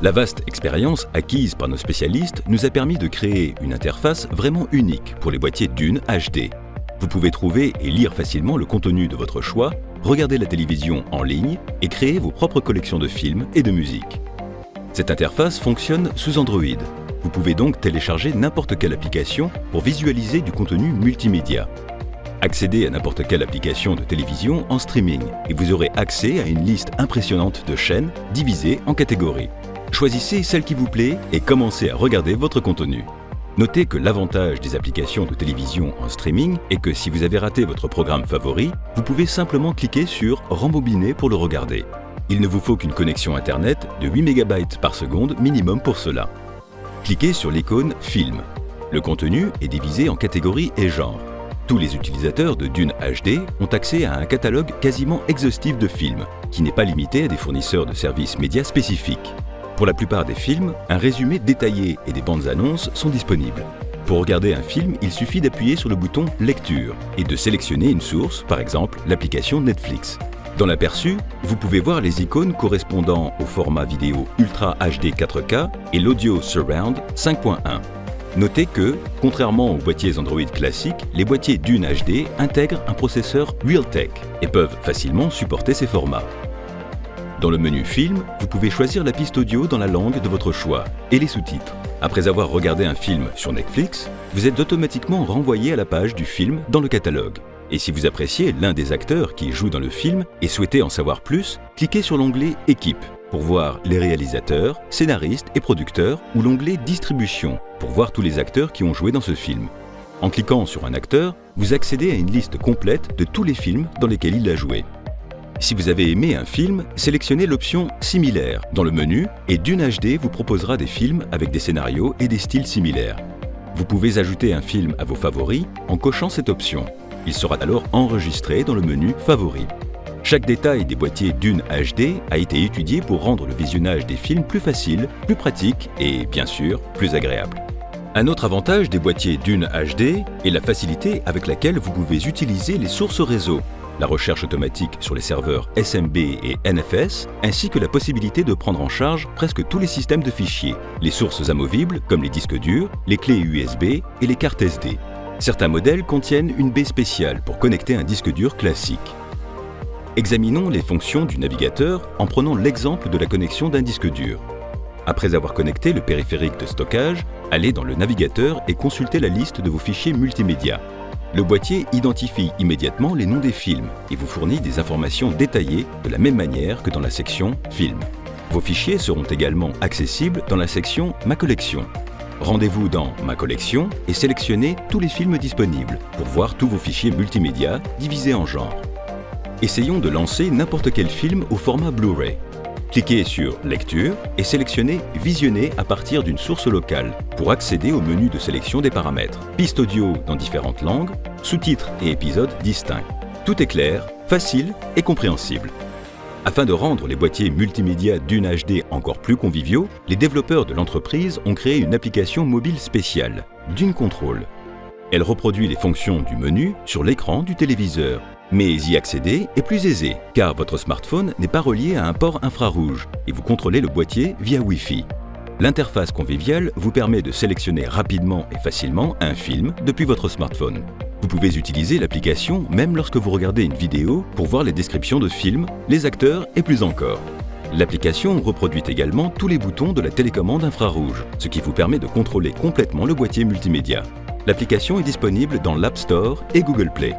La vaste expérience acquise par nos spécialistes nous a permis de créer une interface vraiment unique pour les boîtiers Dune HD. Vous pouvez trouver et lire facilement le contenu de votre choix, regarder la télévision en ligne et créer vos propres collections de films et de musique. Cette interface fonctionne sous Android. Vous pouvez donc télécharger n'importe quelle application pour visualiser du contenu multimédia. Accédez à n'importe quelle application de télévision en streaming et vous aurez accès à une liste impressionnante de chaînes divisées en catégories. Choisissez celle qui vous plaît et commencez à regarder votre contenu. Notez que l'avantage des applications de télévision en streaming est que si vous avez raté votre programme favori, vous pouvez simplement cliquer sur « Rembobiner » pour le regarder. Il ne vous faut qu'une connexion Internet de 8 MB par seconde minimum pour cela. Cliquez sur l'icône « Film ». Le contenu est divisé en catégories et genres. Tous les utilisateurs de Dune HD ont accès à un catalogue quasiment exhaustif de films, qui n'est pas limité à des fournisseurs de services médias spécifiques. Pour la plupart des films, un résumé détaillé et des bandes annonces sont disponibles. Pour regarder un film, il suffit d'appuyer sur le bouton « Lecture » et de sélectionner une source, par exemple l'application Netflix. Dans l'aperçu, vous pouvez voir les icônes correspondant au format vidéo Ultra HD 4K et l'audio Surround 5.1. Notez que, contrairement aux boîtiers Android classiques, les boîtiers Dune HD intègrent un processeur Realtek et peuvent facilement supporter ces formats. Dans le menu Film, vous pouvez choisir la piste audio dans la langue de votre choix et les sous-titres. Après avoir regardé un film sur Netflix, vous êtes automatiquement renvoyé à la page du film dans le catalogue. Et si vous appréciez l'un des acteurs qui joue dans le film et souhaitez en savoir plus, cliquez sur l'onglet « Équipe » pour voir les réalisateurs, scénaristes et producteurs ou l'onglet « Distribution » pour voir tous les acteurs qui ont joué dans ce film. En cliquant sur un acteur, vous accédez à une liste complète de tous les films dans lesquels il a joué. Si vous avez aimé un film, sélectionnez l'option « Similaire » dans le menu et Dune HD vous proposera des films avec des scénarios et des styles similaires. Vous pouvez ajouter un film à vos favoris en cochant cette option. Il sera alors enregistré dans le menu « Favoris ». Chaque détail des boîtiers Dune HD a été étudié pour rendre le visionnage des films plus facile, plus pratique et, bien sûr, plus agréable. Un autre avantage des boîtiers Dune HD est la facilité avec laquelle vous pouvez utiliser les sources réseau, la recherche automatique sur les serveurs SMB et NFS, ainsi que la possibilité de prendre en charge presque tous les systèmes de fichiers, les sources amovibles comme les disques durs, les clés USB et les cartes SD. Certains modèles contiennent une baie spéciale pour connecter un disque dur classique. Examinons les fonctions du navigateur en prenant l'exemple de la connexion d'un disque dur. Après avoir connecté le périphérique de stockage, allez dans le navigateur et consultez la liste de vos fichiers multimédia. Le boîtier identifie immédiatement les noms des films et vous fournit des informations détaillées de la même manière que dans la section « Films ». Vos fichiers seront également accessibles dans la section « Ma collection ». Rendez-vous dans « Ma collection » et sélectionnez tous les films disponibles pour voir tous vos fichiers multimédia divisés en genres. Essayons de lancer n'importe quel film au format Blu-ray. Cliquez sur « Lecture » et sélectionnez « Visionner à partir d'une source locale » pour accéder au menu de sélection des paramètres. Pistes audio dans différentes langues, sous-titres et épisodes distincts. Tout est clair, facile et compréhensible. Afin de rendre les boîtiers multimédia Dune HD encore plus conviviaux, les développeurs de l'entreprise ont créé une application mobile spéciale, Dune Control. Elle reproduit les fonctions du menu sur l'écran du téléviseur. Mais y accéder est plus aisé, car votre smartphone n'est pas relié à un port infrarouge et vous contrôlez le boîtier via Wi-Fi. L'interface conviviale vous permet de sélectionner rapidement et facilement un film depuis votre smartphone. Vous pouvez utiliser l'application même lorsque vous regardez une vidéo pour voir les descriptions de films, les acteurs et plus encore. L'application reproduit également tous les boutons de la télécommande infrarouge, ce qui vous permet de contrôler complètement le boîtier multimédia. L'application est disponible dans l'App Store et Google Play.